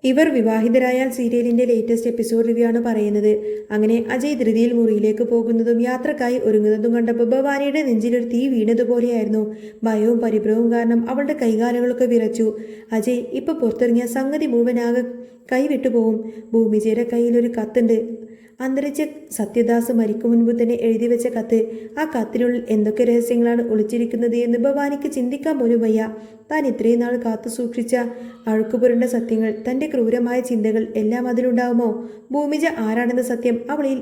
ഇവർ വിവാഹിതരായാൽ സീരിയലിന്റെ latest episode review ആണ് പറയുന്നത്. അങ്ങനെ അജയ് ധൃതിയിൽ മുറിയിലേക്ക് പോകുന്നതും യാത്രക്കായി ഒരുങ്ങുന്നതും കണ്ടപ്പോൾ ഭവാനിയുടെ നെഞ്ചിലൊരു തീ വീണതുപോലെയായിരുന്നു. ഭയവും പരിഭ്രവും കാരണം അവളുടെ കൈകാലുകളൊക്കെ വിറച്ചു. അജയ് ഇപ്പൊ പുറത്തിറങ്ങിയ സംഗതി മുഴുവനാകെ കൈവിട്ടുപോകും. ഭൂമിജയുടെ കയ്യിൽ ഒരു കത്തുണ്ട്. അന്തരിച്ച സത്യദാസ് മരിക്കും മുൻപ് തന്നെ എഴുതി വെച്ച കത്ത്. ആ കത്തിനുള്ളിൽ എന്തൊക്കെ രഹസ്യങ്ങളാണ് ഒളിച്ചിരിക്കുന്നത് എന്ന് ഭവാനിക്ക് ചിന്തിക്കാൻ പോലും വയ്യ. താൻ ഇത്രയും നാൾ കാത്തു സൂക്ഷിച്ച അഴുക്കുപുരണ്ട സത്യങ്ങൾ, തൻ്റെ ക്രൂരമായ ചിന്തകൾ എല്ലാം അതിലുണ്ടാവുമോ? ഭൂമിജ ആരാണെന്ന സത്യം, അവളിൽ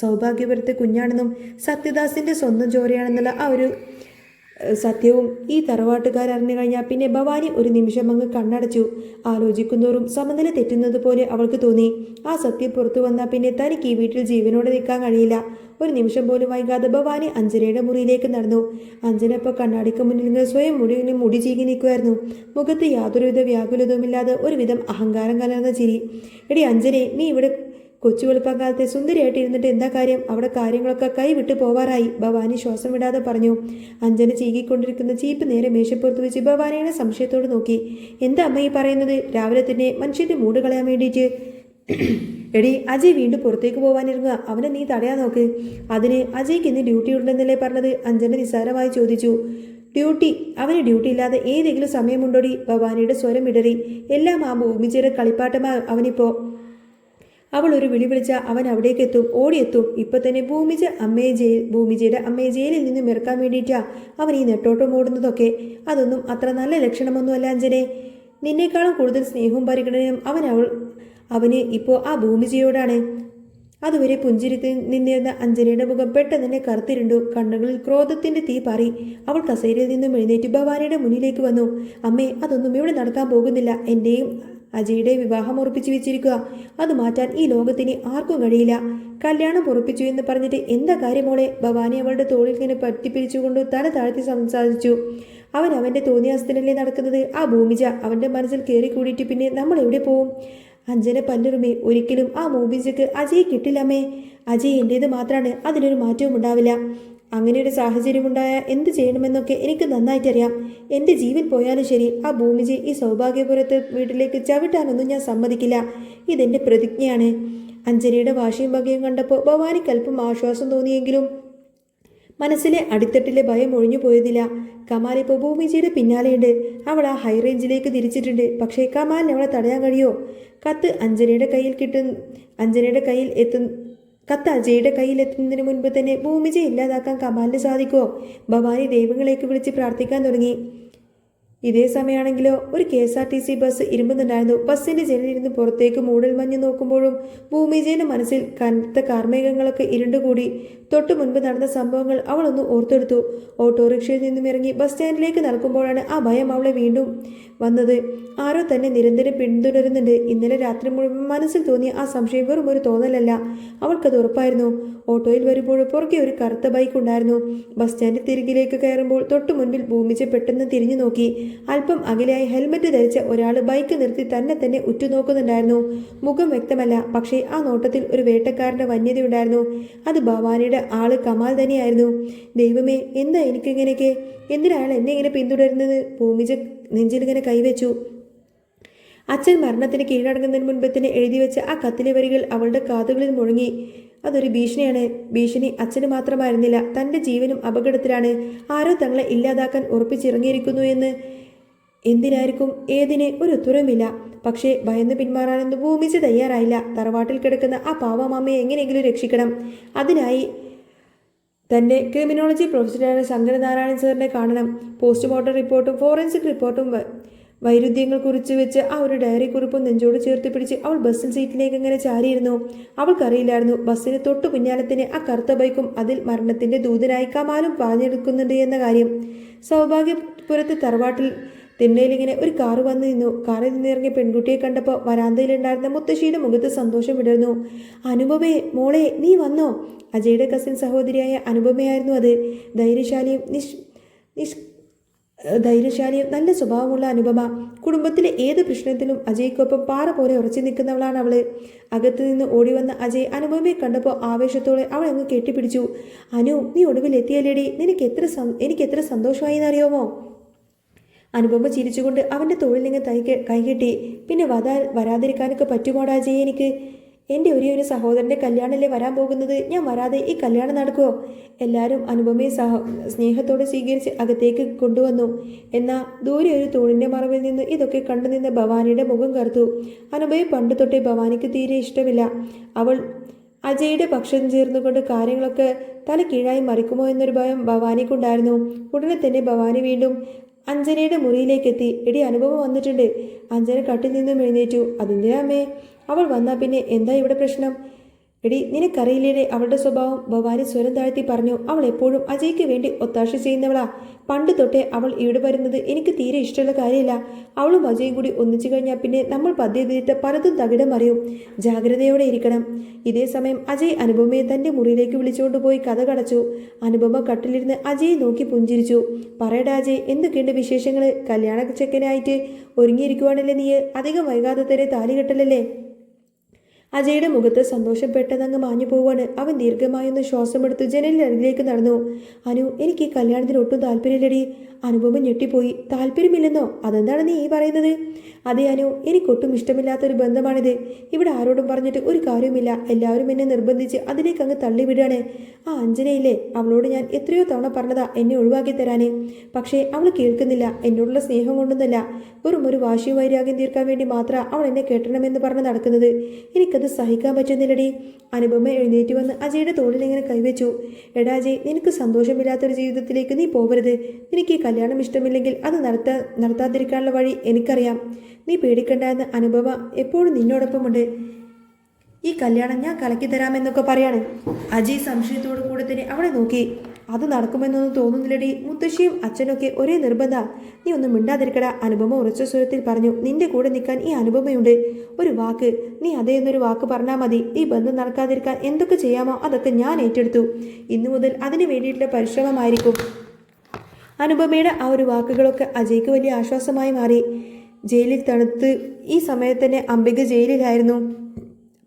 സൗഭാഗ്യപുരത്തെ കുഞ്ഞാണെന്നും സത്യദാസിന്റെ സ്വന്തം ചോരയാണെന്നുള്ള ആ ഒരു സത്യവും ഈ തറവാട്ടുകാരറിഞ്ഞു കഴിഞ്ഞാൽ പിന്നെ ഭവാനി ഒരു നിമിഷം അങ്ങ് കണ്ണടച്ചു. ആലോചിക്കുന്നോറും സമനില തെറ്റുന്നത് പോലെ അവൾക്ക് തോന്നി. ആ സത്യം പുറത്തു വന്നാൽ പിന്നെ തനിക്ക് ഈ വീട്ടിൽ ജീവനോടെ നിൽക്കാൻ കഴിയില്ല. ഒരു നിമിഷം പോലും വൈകാതെ ഭവാനി അഞ്ജനയുടെ മുറിയിലേക്ക് നടന്നു. അഞ്ജന ഇപ്പോൾ കണ്ണാടിക്ക് മുന്നിൽ നിന്ന് സ്വയം മുടി ചീകി നിൽക്കുമായിരുന്നു. മുഖത്ത് യാതൊരുവിധ വ്യാകുലതവുമില്ലാതെ ഒരുവിധം അഹങ്കാരം കലർന്ന ചിരി. എടി അഞ്ജനെ, നീ ഇവിടെ കൊച്ചു വെളുപ്പക്കാലത്തെ സുന്ദരിയായിട്ട് ഇരുന്നിട്ട് എന്താ കാര്യം? അവിടെ കാര്യങ്ങളൊക്കെ കൈവിട്ട് പോവാറായി. ഭവാനി ശ്വാസം വിടാതെ പറഞ്ഞു. അഞ്ജന ചീകിക്കൊണ്ടിരിക്കുന്ന ചീപ്പ് നേരെ മേശപ്പുറത്ത് വെച്ച് ഭവാനിയുടെ സംശയത്തോട് നോക്കി. എന്താ അമ്മ ഈ പറയുന്നത്? രാവിലെ തന്നെ മനുഷ്യന്റെ മൂട് കളയാൻ വേണ്ടിയിട്ട്? എടി, അജയ് വീണ്ടും പുറത്തേക്ക് പോകാനിരുങ്ങുക. അവനെ നീ തടയാൻ നോക്ക്. അതിന് അജയ്ക്ക് ഇന്ന് ഡ്യൂട്ടി ഉണ്ടെന്നല്ലേ പറഞ്ഞത്? അഞ്ജന നിസ്സാരമായി ചോദിച്ചു. ഡ്യൂട്ടി? അവന് ഡ്യൂട്ടി ഇല്ലാതെ ഏതെങ്കിലും സമയമുണ്ടോടി? ഭവാനിയുടെ സ്വരം ഇടറി. എല്ലാം ആ ഭൂമിച്ചേരെ കളിപ്പാട്ടമാ അവനിപ്പോ. അവൾ ഒരു വിളി വിളിച്ചാൽ അവൻ അവിടേക്ക് എത്തും, ഓടിയെത്തും. ഇപ്പൊ തന്നെ ഭൂമിജയുടെ അമ്മയെ ജയിലിൽ നിന്നും ഇറക്കാൻ വേണ്ടിയിട്ടാ അവൻ ഈ നെട്ടോട്ടം ഓടുന്നതൊക്കെ. അതൊന്നും അത്ര നല്ല ലക്ഷണമൊന്നുമല്ല അഞ്ജനെ. നിന്നേക്കാളും കൂടുതൽ സ്നേഹവും പരിഗണനയും അവന് ഇപ്പോൾ ആ ഭൂമിജയോടാണ്. അതുവരെ പുഞ്ചിരിത്ത് നിന്നിരുന്ന അഞ്ജനയുടെ മുഖം പെട്ടെന്ന് തന്നെ കറുത്തിരുണ്ടു. കണ്ണുകളിൽ ക്രോധത്തിന്റെ തീ പാറി. അവൾ കസേരയിൽ നിന്നും എഴുന്നേറ്റ് ഭവാനിയുടെ മുന്നിലേക്ക് വന്നു. അമ്മേ, അതൊന്നും ഇവിടെ നടക്കാൻ പോകുന്നില്ല. എന്റെയും അജയുടെ വിവാഹം ഉറപ്പിച്ചു വെച്ചിരിക്കുക. അത് മാറ്റാൻ ഈ ലോകത്തിന് ആർക്കും കഴിയില്ല. കല്യാണം ഉറപ്പിച്ചു എന്ന് പറഞ്ഞിട്ട് എന്താ കാര്യമോളെ? ഭവാനി അവളുടെ തോളിൽ ഇങ്ങനെ പറ്റിപ്പിരിച്ചുകൊണ്ട് തല താഴ്ത്തി സംസാരിച്ചു. അവൻ അവന്റെ തോന്നിയാസത്തിനല്ലേ നടക്കുന്നത്? ആ ഭൂമിജ അവന്റെ മനസ്സിൽ കയറി കൂടിയിട്ട് പിന്നെ നമ്മൾ എവിടെ പോവും? അഞ്ജന പല്ലുറുമി. ഒരിക്കലും ആ ഭൂമിജയ്ക്ക് അജയ് കിട്ടില്ലമ്മേ. അജയ് എന്റേത് മാത്രമാണ്, അതിനൊരു മാറ്റവും ഉണ്ടാവില്ല. അങ്ങനെ ഒരു സാഹചര്യമുണ്ടായ എന്ത് ചെയ്യണമെന്നൊക്കെ എനിക്ക് നന്നായിട്ടറിയാം. എൻ്റെ ജീവൻ പോയാലും ശരി, ആ ഭൂമിജയെ ഈ സൗഭാഗ്യപുരത്തെ വീട്ടിലേക്ക് ചവിട്ടാനൊന്നും ഞാൻ സമ്മതിക്കില്ല. ഇതെൻ്റെ പ്രതിജ്ഞയാണ്. അഞ്ജനയുടെ വാശിയും വകയും കണ്ടപ്പോൾ ഭവാനിക്ക് അല്പം ആശ്വാസം തോന്നിയെങ്കിലും മനസ്സിലെ അടിത്തട്ടിലെ ഭയം ഒഴിഞ്ഞു പോയതില്ല. കമാൽ ഇപ്പോൾ ഭൂമിജയുടെ പിന്നാലെയുണ്ട്. അവൾ ആ ഹൈ റേഞ്ചിലേക്ക് തിരിച്ചിട്ടുണ്ട്. പക്ഷേ കമാലിന് അവളെ തടയാൻ കഴിയോ? കത്ത് അജയുടെ കയ്യിലെത്തുന്നതിന് മുൻപ് തന്നെ ഭൂമിജയെ ഇല്ലാതാക്കാൻ കമാലിന് സാധിക്കുമോ? ഭവാനി ദൈവങ്ങളേക്ക് വിളിച്ച് പ്രാർത്ഥിക്കാൻ തുടങ്ങി. ഇതേ സമയമാണെങ്കിലോ ഒരു KSRTC ബസ് ഇരുമ്പുന്നുണ്ടായിരുന്നു. ബസ്സിന്റെ ജനലിരുന്ന് പുറത്തേക്ക് മൂടൽ മഞ്ഞ് നോക്കുമ്പോഴും ഭൂമിജയുടെ മനസ്സിൽ കനത്ത കാർമേഘങ്ങളൊക്കെ ഇരുണ്ടുകൂടി. തൊട്ടു മുൻപ് നടന്ന സംഭവങ്ങൾ അവളൊന്ന് ഓർത്തെടുത്തു. ഓട്ടോറിക്ഷയിൽ നിന്നും ഇറങ്ങി ബസ് സ്റ്റാൻഡിലേക്ക് നടക്കുമ്പോഴാണ് ആ ഭയം അവളെ വീണ്ടും വന്നത്. ആരോ തന്നെ നിരന്തരം പിന്തുടരുന്നുണ്ട്. ഇന്നലെ രാത്രി മുഴുവൻ മനസ്സിൽ തോന്നിയ ആ സംശയം വെറും ഒരു തോന്നലല്ല, അവൾക്കത് ഉറപ്പായിരുന്നു. ഓട്ടോയിൽ വരുമ്പോൾ പുറകെ ഒരു കറുത്ത ബൈക്ക് ഉണ്ടായിരുന്നു. ബസ് സ്റ്റാൻഡ് തിരികിലേക്ക് കയറുമ്പോൾ തൊട്ടു മുൻപിൽ ഭൂമിജ പെട്ടെന്ന് തിരിഞ്ഞു നോക്കി. അല്പം അകലെയായി ഹെൽമറ്റ് ധരിച്ച ഒരാൾ ബൈക്ക് നിർത്തി തന്നെ ഉറ്റുനോക്കുന്നുണ്ടായിരുന്നു. മുഖം വ്യക്തമല്ല, പക്ഷേ ആ നോട്ടത്തിൽ ഒരു വേട്ടക്കാരന്റെ വന്യതയുണ്ടായിരുന്നു. അത് ഭവാനിയുടെ ആള് കമാൽ തന്നെയായിരുന്നു. ദൈവമേ, എന്താ എനിക്കിങ്ങനെയൊക്കെ? എന്തിനാണ് എന്നെ ഇങ്ങനെ പിന്തുടരുന്നത്? ഭൂമിജ നെഞ്ചിലിങ്ങനെ കൈവച്ചു. അച്ഛൻ മരണത്തിന് കീഴടങ്ങുന്നതിന് മുൻപ് തന്നെ എഴുതി വെച്ച ആ കത്തിലെ വരികൾ അവളുടെ കാതുകളിൽ മുഴങ്ങി. അതൊരു ഭീഷണിയാണ്. ഭീഷണി അച്ഛന് മാത്രമായിരുന്നില്ല, തൻ്റെ ജീവനും അപകടത്തിലാണ്. ആരോ തങ്ങളെ ഇല്ലാതാക്കാൻ ഉറപ്പിച്ചിറങ്ങിയിരിക്കുന്നു എന്ന്. എന്തിനായിരിക്കും? ഏതിന്? ഒരു ഉത്തരവുമില്ല. പക്ഷേ ഭയന്ന് പിന്മാറാനൊന്നും ഭൂമിച്ച് തയ്യാറായില്ല. തറവാട്ടിൽ കിടക്കുന്ന ആ പാവമാമയെ എങ്ങനെയെങ്കിലും രക്ഷിക്കണം. അതിനായി തൻ്റെ ക്രിമിനോളജി പ്രൊഫസറായ ശങ്കരനാരായണൻ സാറിനെ കാണണം. പോസ്റ്റ്മോർട്ടം റിപ്പോർട്ടും ഫോറൻസിക് റിപ്പോർട്ടും വൈരുദ്ധ്യങ്ങൾ കുറിച്ച് വെച്ച് ആ ഒരു ഡയറി കുറിപ്പും നെഞ്ചോട് ചേർത്ത് പിടിച്ച് അവൾ ബസ്സിൽ സീറ്റിലേക്ക് ഇങ്ങനെ ചാരിയിരുന്നു. അവൾക്കറിയില്ലായിരുന്നു ബസ്സിന് തൊട്ടു പിന്നാലത്തിന് ആ കറുത്ത ബൈക്കും അതിൽ മരണത്തിന്റെ ദൂതനായി കമാലും പാഞ്ഞെടുക്കുന്നുണ്ട് എന്ന കാര്യം. സൗഭാഗ്യപുരത്തെ തറവാട്ടിൽ തിണ്ണയിലിങ്ങനെ ഒരു കാറ് വന്നു നിന്നു. കാറിൽ നിന്നിറങ്ങിയ പെൺകുട്ടിയെ കണ്ടപ്പോൾ വരാന്തയിലുണ്ടായിരുന്ന മുത്തശ്ശിയുടെ മുഖത്ത് സന്തോഷം വിടർന്നു. അനുപമേ, മോളെ, നീ വന്നോ? അജയുടെ കസിൻ സഹോദരിയായ അനുപമയായിരുന്നു അത്. ധൈര്യശാലിയും നല്ല സ്വഭാവമുള്ള അനുപമ. കുടുംബത്തിലെ ഏത് പ്രശ്നത്തിലും അജയ്ക്കൊപ്പം പാറ പോലെ ഉറച്ചു നിൽക്കുന്നവളാണ് അവള്. അകത്തു നിന്ന് ഓടി വന്ന അജയ് അനുപമയെ കണ്ടപ്പോൾ ആവേശത്തോടെ അവളെ അങ്ങ് കെട്ടിപ്പിടിച്ചു. അനു, നീ ഒടുവിൽ എത്തിയല്ലേടി? എനിക്ക് എത്ര സന്തോഷമായി എന്നറിയാമോ? അനുപമ ചിരിച്ചുകൊണ്ട് അവൻ്റെ തോളിൽ നിന്ന് കൈകെട്ടി. പിന്നെ വരാതിരിക്കാനൊക്കെ പറ്റുമോടാ അജയ്? എനിക്ക് എൻ്റെ ഒരു സഹോദരൻ്റെ കല്യാണമല്ലേ വരാൻ പോകുന്നത്. ഞാൻ വരാതെ ഈ കല്യാണം നടക്കുമോ? എല്ലാവരും അനുപമയെ സ്നേഹത്തോടെ സ്വീകരിച്ച് അകത്തേക്ക് കൊണ്ടുവന്നു. എന്നാൽ ദൂരെ ഒരു തൂണിൻ്റെ മറവിൽ നിന്ന് ഇതൊക്കെ കണ്ടുനിന്ന ഭവാനിയുടെ മുഖം കറുത്തു. അനുപമയെ പണ്ട് തൊട്ടേ ഭവാനിക്ക് തീരെ ഇഷ്ടമില്ല. അവൾ അജയുടെ പക്ഷം ചേർന്നുകൊണ്ട് കാര്യങ്ങളൊക്കെ തല കീഴായി മറിക്കുമോ എന്നൊരു ഭയം ഭവാനിക്കുണ്ടായിരുന്നു. ഉടനെ തന്നെ ഭവാനി വീണ്ടും അഞ്ജനയുടെ മുറിയിലേക്കെത്തി. എടി, അനുപമ വന്നിട്ടുണ്ട്. അഞ്ജന കട്ടിൽ നിന്നും എഴുന്നേറ്റു. അതിൻ്റെ അമ്മേ, അവൾ വന്നാൽ പിന്നെ എന്താ ഇവിടെ പ്രശ്നം? എടി, നിനക്കറിയില്ലേ അവളുടെ സ്വഭാവം? ഭവാനി സ്വരം താഴ്ത്തി പറഞ്ഞു. അവൾ എപ്പോഴും അജയ്ക്ക് വേണ്ടി ഒത്താശ ചെയ്യുന്നവളാ. പണ്ട് തൊട്ടേ അവൾ ഇവിടെ വരുന്നത് എനിക്ക് തീരെ ഇഷ്ടമുള്ള കാര്യമില്ല. അവളും അജയും കൂടി ഒന്നിച്ചു കഴിഞ്ഞാൽ പിന്നെ നമ്മൾ പദ്ധതിയിട്ട് പലതും തകിടം മറിയും. ജാഗ്രതയോടെ ഇരിക്കണം. ഇതേ സമയം അജയ് അനുപമയെ തൻ്റെ മുറിയിലേക്ക് വിളിച്ചുകൊണ്ടുപോയി കഥ കടച്ചു. അനുപമ കട്ടിലിരുന്ന് അജയെ നോക്കി പുഞ്ചിരിച്ചു. പറയടാ അജയ്, എന്തൊക്കെയുണ്ട് വിശേഷങ്ങൾ? കല്യാണ ചെക്കനായിട്ട് ഒരുങ്ങിയിരിക്കുവാണല്ലേ നീ? അധികം വൈകാതെ തന്നെ താലി കെട്ടലല്ലേ? അജയുടെ മുഖത്ത് സന്തോഷം പെട്ടെന്നങ്ങ് മാഞ്ഞു പോവാണ്. അവൻ ദീർഘമായൊന്ന് ശ്വാസമെടുത്ത് ജനലിനരികിലേക്ക് നടന്നു. അനു, എനിക്ക് ഈ കല്യാണത്തിന് ഒട്ടും താല്പര്യമില്ലടി. അനുപമ ഞെട്ടിപ്പോയി. താല്പര്യമില്ലെന്നോ? അതെന്താണ് നീ ഈ പറയുന്നത്? അതെ അനു, എനിക്കൊട്ടും ഇഷ്ടമില്ലാത്തൊരു ബന്ധമാണിത്. ഇവിടെ ആരോടും പറഞ്ഞിട്ട് ഒരു കാര്യവുമില്ല. എല്ലാവരും എന്നെ നിർബന്ധിച്ച് അതിലേക്ക് അങ്ങ് തള്ളിവിടാണ്. ആ അഞ്ജനയില്ലേ, അവളോട് ഞാൻ എത്രയോ തവണ പറഞ്ഞതാ എന്നെ ഒഴിവാക്കി തരാന്. പക്ഷേ അവൾ കേൾക്കുന്നില്ല. എന്നോടുള്ള സ്നേഹം കൊണ്ടൊന്നല്ല, വെറും ഒരു വാശിയും വൈരാഗ്യം തീർക്കാൻ വേണ്ടി മാത്രം അവൾ എന്നെ കെട്ടണമെന്ന് പറഞ്ഞ് നടക്കുന്നത്. എനിക്കത് സഹിക്കാൻ പറ്റുന്നില്ലടി. അനുപമ എഴുന്നേറ്റ് വന്ന് അജയുടെ തോളിൽ ഇങ്ങനെ കൈവച്ചു. എടാ അജയ്, നിനക്ക് സന്തോഷമില്ലാത്തൊരു ജീവിതത്തിലേക്ക് നീ പോകരുത്. നിനക്ക് ഈ കല്യാണം ഇഷ്ടമില്ലെങ്കിൽ അത് നടത്താതിരിക്കാനുള്ള വഴി എനിക്കറിയാം. നീ പേടിക്കണ്ട എന്ന് അനുപമ എപ്പോഴും നിന്നോടൊപ്പമുണ്ട്. ഈ കല്യാണം ഞാൻ കലക്കി തരാമെന്നൊക്കെ പറയാണ്. അജയ് സംശയത്തോടു കൂടെ തന്നെ അവളെ നോക്കി. അത് നടക്കുമെന്നൊന്നും തോന്നുന്നില്ലടി. മുത്തശ്ശിയും അച്ഛനൊക്കെ ഒരേ നിർബന്ധ. നീ ഒന്നും മിണ്ടാതിരിക്കട, അനുപമ ഉറച്ച സ്വരത്തിൽ പറഞ്ഞു. നിന്റെ കൂടെ നിൽക്കാൻ ഈ അനുപമയുണ്ട്. ഒരു വാക്ക്, നീ അതേ എന്നൊരു വാക്ക് പറഞ്ഞാൽ മതി. ഈ ബന്ധം നടക്കാതിരിക്കാൻ എന്തൊക്കെ ചെയ്യാമോ അതൊക്കെ ഞാൻ ഏറ്റെടുത്തു. ഇന്നു മുതൽ അതിന് വേണ്ടിയിട്ടുള്ള പരിശ്രമമായിരിക്കും. അനുപമയുടെ ആ ഒരു വാക്കുകളൊക്കെ അജയ്ക്ക് വലിയ ആശ്വാസമായി മാറി. ജയിലിൽ തണുത്ത് ഈ സമയത്ത് തന്നെ അംബിക ജയിലിലായിരുന്നു.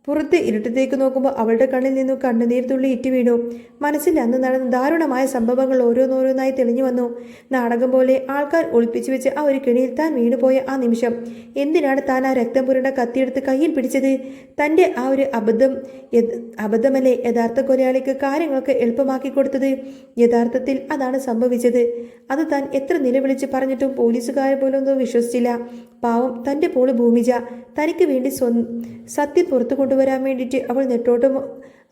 പുറത്ത് ഇരുട്ടത്തേക്ക് നോക്കുമ്പോൾ അവളുടെ കണ്ണിൽ നിന്നും കണ്ണുനീർ തുള്ളി ഇറ്റി വീണു. മനസ്സിൽ അന്ന് നടന്ന ദാരുണമായ സംഭവങ്ങൾ ഓരോന്നോരോന്നായി തെളിഞ്ഞു വന്നു. നാടകം പോലെ ആൾക്കാർ ഒളിപ്പിച്ചു വെച്ച് ആ ഒരു കെണിയിൽ താൻ വീണുപോയ ആ നിമിഷം. എന്തിനാണ് താൻ ആ രക്തം പുരണ്ട കത്തിയെടുത്ത് കയ്യിൽ പിടിച്ചത്? തൻ്റെ ആ ഒരു അബദ്ധമല്ലേ യഥാർത്ഥ കൊലയാളിക്ക് കാര്യങ്ങളൊക്കെ എളുപ്പമാക്കി കൊടുത്തത്? യഥാർത്ഥത്തിൽ അതാണ് സംഭവിച്ചത്. അത് താൻ എത്ര നിലവിളിച്ച് പറഞ്ഞിട്ടും പോലീസുകാരെ പോലൊന്നും വിശ്വസിച്ചില്ല. പാവം തൻ്റെ പോള് ഭൂമിജ. തനിക്ക് വേണ്ടി സത്യം പുറത്തു കൊണ്ടുവരാൻ വേണ്ടിയിട്ട് അവൾ നെട്ടോട്ടം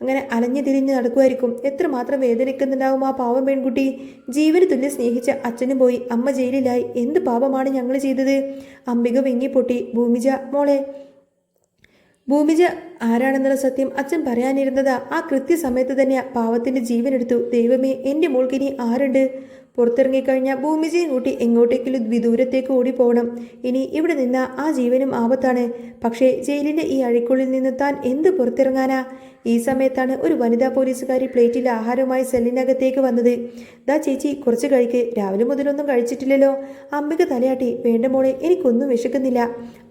അങ്ങനെ അലഞ്ഞു തിരിഞ്ഞ് നടക്കുമായിരിക്കും. എത്രമാത്രം വേദനിക്കുന്നുണ്ടാവും ആ പാവം പെൺകുട്ടി. ജീവന് തുല്യം സ്നേഹിച്ച അച്ഛനും പോയി, അമ്മ ജയിലിലായി. എന്ത് പാപമാണ് ഞങ്ങൾ ചെയ്തത്? അംബിക വിങ്ങിപ്പൊട്ടി. ഭൂമിജ മോളെ. ഭൂമിജ ആരാണെന്നുള്ള സത്യം അച്ഛൻ പറയാനിരുന്നതാ. ആ കൃത്യസമയത്ത് തന്നെ പാവത്തിൻ്റെ ജീവനെടുത്തു. ദൈവമേ, എൻ്റെ മോൾക്കിനി ആരുണ്ട്? പുറത്തിറങ്ങിക്കഴിഞ്ഞാൽ ഭൂമിജയും കൂട്ടി എങ്ങോട്ടേക്കെങ്കിലും വിദൂരത്തേക്ക് ഓടിപ്പോകണം. ഇനി ഇവിടെ നിന്ന ആ ജീവനും ആപത്താണ്. പക്ഷേ ജയിലിൻ്റെ ഈ അഴിക്കുള്ളിൽ നിന്ന് താൻ എന്ത് പുറത്തിറങ്ങാനാ? ഈ സമയത്താണ് ഒരു വനിതാ പോലീസുകാരി പ്ലേറ്റിൽ ആഹാരവുമായി സെല്ലിനകത്തേക്ക് വന്നത്. ദാ ചേച്ചി, കുറച്ച് കഴിക്ക്. രാവിലെ മുതലൊന്നും കഴിച്ചിട്ടില്ലല്ലോ. അംബിക തലയാട്ടി. വേണ്ട മോളെ, എനിക്കൊന്നും വിശക്കുന്നില്ല.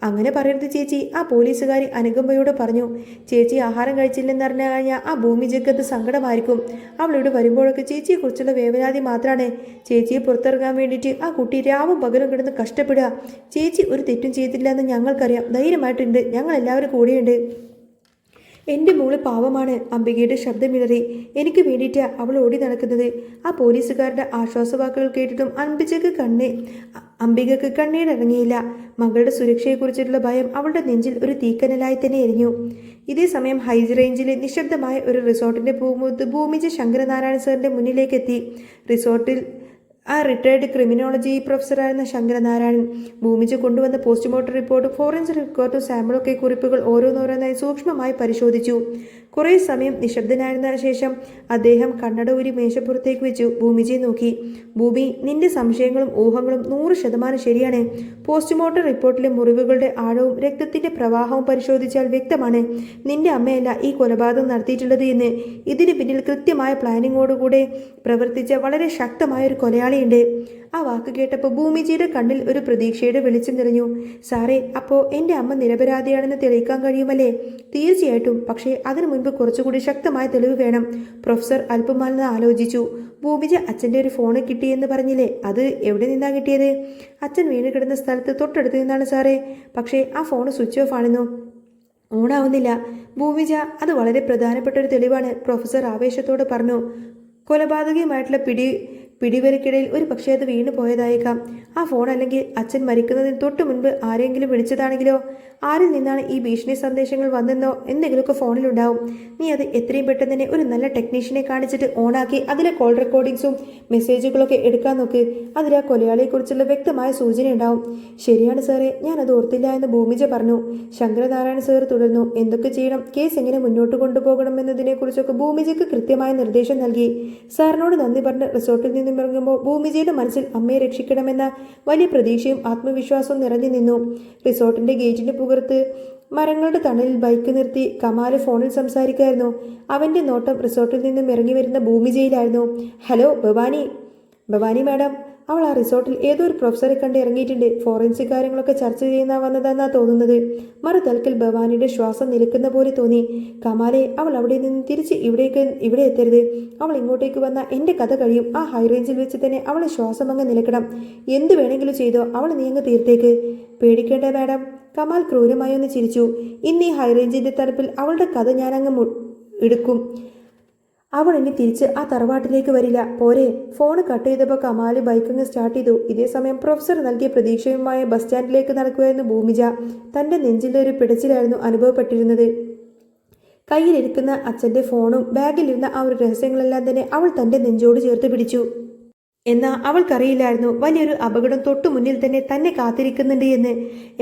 അങ്ങനെ പറയരുത് ചേച്ചി, ആ പോലീസുകാരി അനുകമ്പയോട് പറഞ്ഞു. ചേച്ചി ആഹാരം കഴിച്ചില്ലെന്ന് അറിഞ്ഞു കഴിഞ്ഞാൽ ആ ഭൂമിജയ്ക്കത് സങ്കടമായിരിക്കും. അവളിവിടെ വരുമ്പോഴൊക്കെ ചേച്ചിയെക്കുറിച്ചുള്ള വേവനാതി മാത്രമാണ്. ചേച്ചിയെ പുറത്തിറങ്ങാൻ വേണ്ടിയിട്ട് ആ കുട്ടി രാവും പകലും കിടന്ന് കഷ്ടപ്പെടുക. ചേച്ചി ഒരു തെറ്റും ചെയ്തില്ല എന്ന് ഞങ്ങൾക്കറിയാം. ധൈര്യമായിട്ടുണ്ട്. ഞങ്ങളെല്ലാവരും കൂടെയുണ്ട്. എൻ്റെ മോള് പാവമാണ്. അംബികയുടെ ശബ്ദമിളറി. എനിക്ക് വേണ്ടിയിട്ടാ അവൾ ഓടി നടക്കുന്നത്. ആ പോലീസുകാരുടെ ആശ്വാസവാക്കുകൾ കേട്ടിട്ടും അംബികക്ക് കണ്ണീരിറങ്ങിയില്ല. മകളുടെ സുരക്ഷയെക്കുറിച്ചിട്ടുള്ള ഭയം അവളുടെ നെഞ്ചിൽ ഒരു തീക്കനലായി തന്നെ എരിഞ്ഞു. ഇതേ സമയം ഹൈ റേഞ്ചിലെ നിശബ്ദമായ ഒരു റിസോർട്ടിൻ്റെ ഭൂമിജ ശങ്കരനാരായണ സാറിൻ്റെ മുന്നിലേക്കെത്തി. റിസോർട്ടിൽ ആ റിട്ടയർഡ് ക്രിമിനോളജി പ്രൊഫസറായിരുന്ന ശങ്കരനാരായണൻ ഭൂമിജ കൊണ്ടുവന്ന പോസ്റ്റ്മോർട്ടം റിപ്പോർട്ട്, ഫോറൻസിക് റിപ്പോർട്ടും സാമ്പിളൊക്കെ കുറിപ്പുകൾ ഓരോന്നോരോന്നായി സൂക്ഷ്മമായി പരിശോധിച്ചു. കുറേ സമയം നിശബ്ദനായിരുന്ന ശേഷം അദ്ദേഹം കണ്ണട ഊരി മേശപ്പുറത്തേക്ക് വെച്ചു. ഭൂമിജയെ നോക്കി. ഭൂമി, നിന്റെ സംശയങ്ങളും ഊഹങ്ങളും 100% ശരിയാണ്. പോസ്റ്റ്മോർട്ടം റിപ്പോർട്ടിലെ മുറിവുകളുടെ ആഴവും രക്തത്തിന്റെ പ്രവാഹവും പരിശോധിച്ചാൽ വ്യക്തമാണ് നിന്റെ അമ്മയല്ല ഈ കൊലപാതകം നടത്തിയിട്ടുള്ളത് എന്ന്. ഇതിന് പിന്നിൽ കൃത്യമായ പ്ലാനിങ്ങോടുകൂടെ പ്രവർത്തിച്ച വളരെ ശക്തമായ ഒരു കൊലയാളി പിന്നാലെയുണ്ട്. ആ വാക്ക് കേട്ടപ്പോൾ ഭൂമിജിയുടെ കണ്ണിൽ ഒരു പ്രതീക്ഷയുടെ വെളിച്ചം നിറഞ്ഞു. സാറേ, അപ്പോൾ എൻ്റെ അമ്മ നിരപരാധിയാണെന്ന് തെളിയിക്കാൻ കഴിയുമല്ലേ? തീർച്ചയായിട്ടും, പക്ഷേ അതിനു മുൻപ് കുറച്ചുകൂടി ശക്തമായ തെളിവ് വേണം. പ്രൊഫസർ അല്പമാണെന്ന് ആലോചിച്ചു. ഭൂമിജ അച്ഛൻ്റെ ഒരു ഫോണ് കിട്ടിയെന്ന് പറഞ്ഞില്ലേ, അത് എവിടെ നിന്നാ കിട്ടിയത്? അച്ഛൻ വീണ് കിടന്ന സ്ഥലത്ത് തൊട്ടടുത്ത് നിന്നാണ് സാറേ. പക്ഷേ ആ ഫോൺ സ്വിച്ച് ഓഫ് ആണെന്നോ? ഓണാവുന്നില്ല. ഭൂമിജ, അത് വളരെ പ്രധാനപ്പെട്ട ഒരു തെളിവാണ്, പ്രൊഫസർ ആവേശത്തോടെ പറഞ്ഞു. കൊലപാതകമായിട്ടുള്ള പിടിവലിക്കിടയിൽ ഒരു പക്ഷേ അത് വീണു പോയതായേക്കാം. ആ ഫോൺ അല്ലെങ്കിൽ അച്ഛൻ മരിക്കുന്നതിന് തൊട്ട് മുൻപ് ആരെങ്കിലും വിളിച്ചതാണെങ്കിലോ? ആരിൽ നിന്നാണ് ഈ ഭീഷണി സന്ദേശങ്ങൾ വന്നെന്നോ എന്തെങ്കിലുമൊക്കെ ഫോണിലുണ്ടാവും. നീ അത് എത്രയും പെട്ടെന്ന് തന്നെ ഒരു നല്ല ടെക്നീഷ്യനെ കാണിച്ചിട്ട് ഓണാക്കി അതിലെ കോൾ റെക്കോർഡിങ്സും മെസ്സേജുകളൊക്കെ എടുക്കാൻ നോക്ക്. അതിൽ ആ കൊലയാളിയെക്കുറിച്ചുള്ള വ്യക്തമായ സൂചന ഉണ്ടാവും. ശരിയാണ് സാറേ, ഞാനത് ഓർത്തില്ല എന്ന് ഭൂമിജ പറഞ്ഞു. ശങ്കരനാരായണ സാർ തുടർന്നു. എന്തൊക്കെ ചെയ്യണം, കേസ് എങ്ങനെ മുന്നോട്ട് കൊണ്ടുപോകണം എന്നതിനെക്കുറിച്ചൊക്കെ ഭൂമിജയ്ക്ക് കൃത്യമായ നിർദ്ദേശം നൽകി. സാറിനോട് നന്ദി പറഞ്ഞ് റിസോർട്ടിൽ നിന്നും ഇറങ്ങുമ്പോൾ ഭൂമിജയുടെ മനസ്സിൽ അമ്മയെ രക്ഷിക്കണമെന്ന വലിയ പ്രതീക്ഷയും ആത്മവിശ്വാസവും നിറഞ്ഞു നിന്നു. റിസോർട്ടിന്റെ ഗേറ്റിന് പുറത്ത് മരങ്ങളുടെ തണലിൽ ബൈക്ക് നിർത്തി കമാല് ഫോണിൽ സംസാരിക്കായിരുന്നു. അവന്റെ നോട്ടം റിസോർട്ടിൽ നിന്നും ഇറങ്ങി വരുന്ന ഭൂമിജയിലായിരുന്നു. ഹലോ ഭവാനി. ഭവാനി മാഡം. അവൾ ആ റിസോർട്ടിൽ ഏതോ ഒരു പ്രൊഫസറെ കണ്ട് ഇറങ്ങിയിട്ടുണ്ട്. ഫോറൻസിക് കാര്യങ്ങളൊക്കെ ചർച്ച ചെയ്യുന്ന വന്നതെന്നാ തോന്നുന്നത്. മറുതലക്കിൽ ഭവാനിയുടെ ശ്വാസം നിൽക്കുന്ന പോലെ തോന്നി. കമാലെ, അവൾ അവിടെ നിന്ന് തിരിച്ച് ഇവിടെ എത്തരുത്. അവൾ ഇങ്ങോട്ടേക്ക് വന്ന എൻ്റെ കഥ കഴിയും. ആ ഹൈ റേഞ്ചിൽ വെച്ച് തന്നെ അവളെ ശ്വാസം അങ്ങ് നിലക്കണം. എന്ത് വേണമെങ്കിലും ചെയ്തോ, അവൾ നീ അങ്ങ് തീർത്തേക്ക്. പേടിക്കേണ്ട മാഡം. കമാൽ ക്രൂരമായി ഒന്ന് ചിരിച്ചു. ഇന്ന് ഈ ഹൈ റേഞ്ചിന്റെ തണുപ്പിൽ അവളുടെ കഥ ഞാനങ്ങ് എടുക്കും. അവൾ ഇനി തിരിച്ച് ആ തറവാട്ടിലേക്ക് വരില്ല. പോരെ. ഫോൺ കട്ട് ചെയ്തപ്പോൾ കമാല് ബൈക്കങ്ങ് സ്റ്റാർട്ട് ചെയ്തു. ഇതേസമയം പ്രൊഫസർ നൽകിയ പ്രതീക്ഷയുമായ ബസ് സ്റ്റാൻഡിലേക്ക് നടക്കുകയായിരുന്നു ഭൂമിജ. തൻ്റെ നെഞ്ചിൻ്റെ ഒരു പിടച്ചിലായിരുന്നു അനുഭവപ്പെട്ടിരുന്നത്. കയ്യിലിരിക്കുന്ന അച്ഛൻ്റെ ഫോണും ബാഗിലിരുന്ന ആ ഒരു രഹസ്യങ്ങളെല്ലാം തന്നെ അവൾ തൻ്റെ നെഞ്ചോട് ചേർത്ത് പിടിച്ചു. എന്നാൽ അവൾക്കറിയില്ലായിരുന്നു വലിയൊരു അപകടം തൊട്ടു മുന്നിൽ തന്നെ കാത്തിരിക്കുന്നുണ്ട് എന്ന്.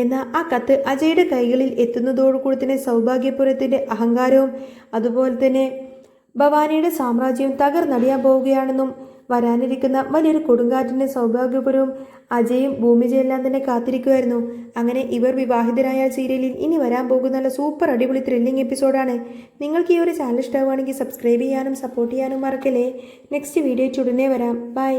എന്നാൽ ആ കത്ത് അജയുടെ കൈകളിൽ എത്തുന്നതോടുകൂടി തന്നെ സൗഭാഗ്യപുരത്തിൻ്റെ അഹങ്കാരവും അതുപോലെ തന്നെ ഭവാനിയുടെ സാമ്രാജ്യവും തകർന്നടിയാൻ പോവുകയാണെന്നും വരാനിരിക്കുന്ന വലിയൊരു കൊടുങ്കാറ്റിൻ്റെ സൗഭാഗ്യപുരവും അജയും ഭൂമിജയെല്ലാം തന്നെ കാത്തിരിക്കുമായിരുന്നു. അങ്ങനെ ഇവർ വിവാഹിതരായ സീരിയലിൽ ഇനി വരാൻ പോകുന്ന സൂപ്പർ അടിപൊളി ത്രില്ലിംഗ് എപ്പിസോഡാണ്. നിങ്ങൾക്ക് ഈ ഒരു ചാനൽ ഇഷ്ടമാണെങ്കിൽ സബ്സ്ക്രൈബ് ചെയ്യാനും സപ്പോർട്ട് ചെയ്യാനും മറക്കല്ലേ. നെക്സ്റ്റ് വീഡിയോ ഉടനെ വരാം. ബൈ.